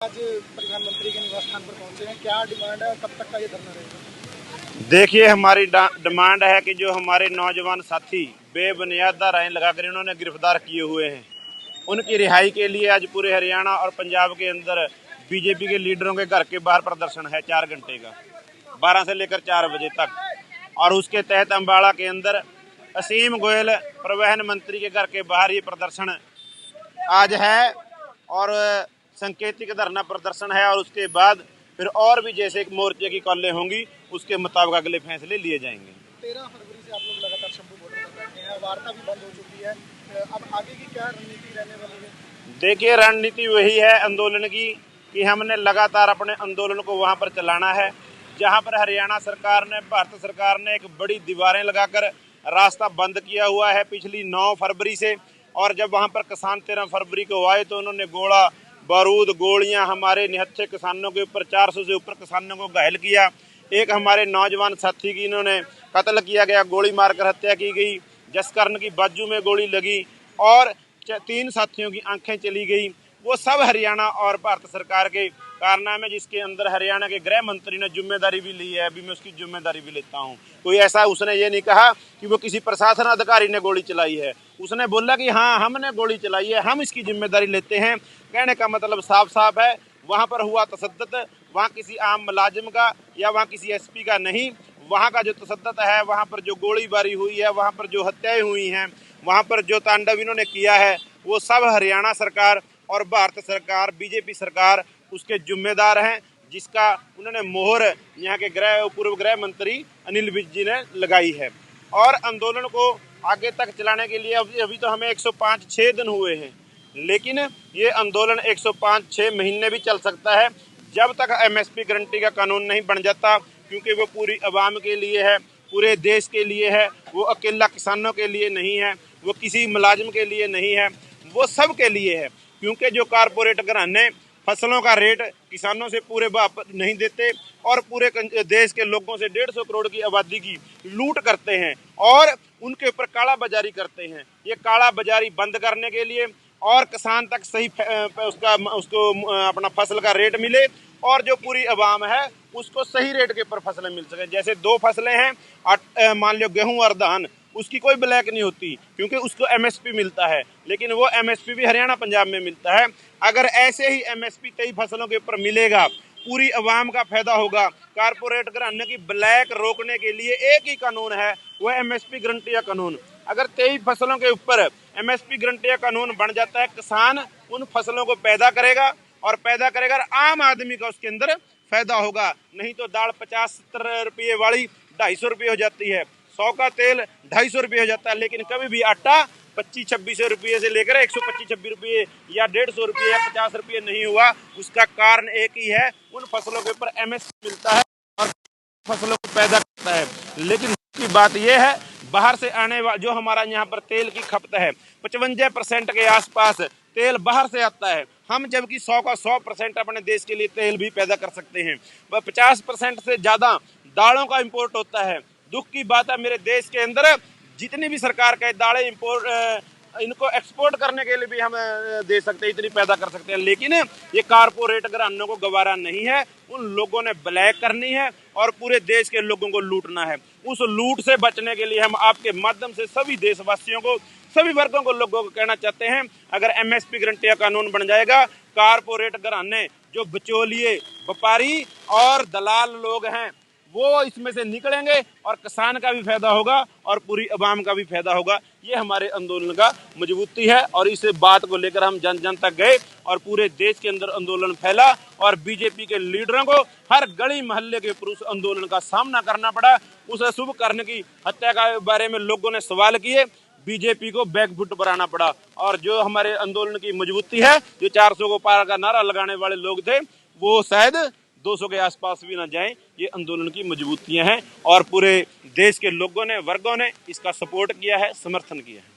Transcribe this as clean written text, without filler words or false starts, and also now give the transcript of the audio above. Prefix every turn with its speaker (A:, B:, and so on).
A: आज प्रधानमंत्री के निवास स्थान पर पहुंचे हैं, क्या डिमांड है, कब तक का ये धरना रहेगा?
B: देखिए, हमारी डिमांड है कि जो हमारे नौजवान साथी बेबुनियाद आरोप लगाकर इन्होंने गिरफ्तार किए हुए हैं, उनकी रिहाई के लिए आज पूरे हरियाणा और पंजाब के अंदर बीजेपी के लीडरों के घर के बाहर प्रदर्शन है 4 घंटे का, 12 से लेकर 4 बजे तक। और उसके तहत अम्बाड़ा के अंदर असीम गोयल परिवहन मंत्री के घर के बाहर ये प्रदर्शन आज है और सांकेतिक धरना प्रदर्शन है। और उसके बाद फिर और भी जैसे मोर्चे की कॉलें होंगी उसके मुताबिक अगले फैसले लिए जाएंगे।
A: 13 फरवरी से आप लोग लगातार शंभू बॉर्डर पर बैठे हैं, वार्ता भी बंद हो चुकी है, अब आगे की क्या रणनीति रहने वाली है?
B: देखिए, रणनीति वही है आंदोलन की कि हमने लगातार अपने आंदोलन को वहां पर चलाना है जहां पर हरियाणा सरकार ने, भारत सरकार ने एक बड़ी दीवारें लगाकर रास्ता बंद किया हुआ है पिछली 9 फरवरी से। और जब वहां पर किसान 13 फरवरी को आए तो उन्होंने गोला बारूद गोलियां हमारे निहत्थे किसानों के ऊपर, 400 से ऊपर किसानों को घायल किया। एक हमारे नौजवान साथी की इन्होंने कत्ल किया गया, गोली मारकर हत्या की गई। जसकरण की बाजू में गोली लगी और 3 साथियों की आंखें चली गई। वो सब हरियाणा और भारत सरकार के कारनामे, जिसके अंदर हरियाणा के गृह मंत्री ने जिम्मेदारी भी ली है। अभी मैं उसकी जिम्मेदारी भी लेता हूँ। कोई ऐसा उसने ये नहीं कहा कि वो किसी प्रशासन अधिकारी ने गोली चलाई है, उसने बोला कि हाँ हमने गोली चलाई है, हम इसकी जिम्मेदारी लेते हैं। कहने का मतलब साफ साफ है, वहाँ पर हुआ तशद्दुद वहाँ किसी आम मुलाजिम का या वहाँ किसी एसपी का नहीं, वहाँ का जो तशद्दुद है, वहाँ पर जो गोलीबारी हुई है, वहाँ पर जो हत्याएं हुई हैं, वहाँ पर जो तांडव इन्होंने किया है, वो सब हरियाणा सरकार और भारत सरकार, बीजेपी सरकार उसके जिम्मेदार हैं, जिसका उन्होंने मोहर यहाँ के पूर्व गृह मंत्री अनिल विज जी ने लगाई है। और आंदोलन को आगे तक चलाने के लिए अभी तो हमें 105-6 दिन हुए हैं, लेकिन ये आंदोलन 105-6 महीने भी चल सकता है जब तक एमएसपी गारंटी का कानून नहीं बन जाता, क्योंकि वो पूरी आवाम के लिए है, पूरे देश के लिए है। वो अकेला किसानों के लिए नहीं है, वो किसी मुलाजिम के लिए नहीं है, वो सब के लिए है। क्योंकि जो कारपोरेट घराने फसलों का रेट किसानों से पूरे नहीं देते और पूरे देश के लोगों से 150 करोड़ की आबादी की लूट करते हैं और उनके ऊपर काला बाजारी करते हैं। ये काला बाजारी बंद करने के लिए और किसान तक सही उसको अपना फसल का रेट मिले और जो पूरी आवाम है उसको सही रेट के ऊपर फसलें मिल सके। जैसे 2 फसलें हैं, मान लो गेहूं और धान, उसकी कोई ब्लैक नहीं होती क्योंकि उसको एमएसपी मिलता है, लेकिन वो एमएसपी भी हरियाणा पंजाब में मिलता है। अगर ऐसे ही एमएसपी कई फसलों के ऊपर मिलेगा, पूरी आवाम का फायदा होगा। कारपोरेट घराने की ब्लैक रोकने के लिए एक ही कानून है, वो एमएसपी गारंटी का कानून। अगर 23 फसलों के ऊपर एमएसपी गारंटी का कानून बन जाता है, किसान उन फसलों को पैदा करेगा और आम आदमी का उसके अंदर फायदा होगा। नहीं तो दाल 50-70 रुपये वाली 250 रुपये हो जाती है, 100 का तेल 250 रुपये हो जाता है, लेकिन कभी भी आटा 25-26 रुपये से लेकर 125-26 रुपये या 150 रुपये या 50 रुपये नहीं हुआ। उसका कारण एक ही है, उन फसलों के ऊपर एमएसपी मिलता है और फसलों को पैदा करता है। लेकिन की बात यह है, बाहर से आने वाला जो हमारा यहाँ पर तेल की खपत है, 55% के आसपास तेल बाहर से आता है। हम जबकि 100 का 100% अपने देश के लिए तेल भी पैदा कर सकते हैं। 50% से ज़्यादा दालों का इम्पोर्ट होता है। दुख की बात है, मेरे देश के अंदर जितनी भी सरकार के दालें इनको एक्सपोर्ट करने के लिए भी हम दे सकते हैं, इतनी पैदा कर सकते हैं, लेकिन ये कारपोरेट घरानों को गवारा नहीं है। उन लोगों ने ब्लैक करनी है और पूरे देश के लोगों को लूटना है। उस लूट से बचने के लिए हम आपके माध्यम से सभी देशवासियों को, सभी वर्गों को, लोगों को कहना चाहते हैं, अगर एमएसपी गारंटी का कानून बन जाएगा, कारपोरेट घराने जो बिचौलिए, व्यापारी और दलाल लोग हैं, वो इसमें से निकलेंगे और किसान का भी फायदा होगा और पूरी आवाम का भी फायदा होगा। ये हमारे आंदोलन का मजबूती है और इस बात को लेकर हम जन जन तक गए और पूरे देश के अंदर आंदोलन फैला और बीजेपी के लीडरों को हर गली मोहल्ले के ऊपर उस आंदोलन का सामना करना पड़ा। उस शुभ कर्ण की हत्या के बारे में लोगों ने सवाल किए, बीजेपी को बैकफुट पर आना पड़ा। और जो हमारे आंदोलन की मजबूती है, जो 400 को पार का नारा लगाने वाले लोग थे, वो शायद 200 के आसपास भी ना जाएं। ये आंदोलन की मजबूतियां हैं और पूरे देश के लोगों ने, वर्गों ने इसका सपोर्ट किया है, समर्थन किया है।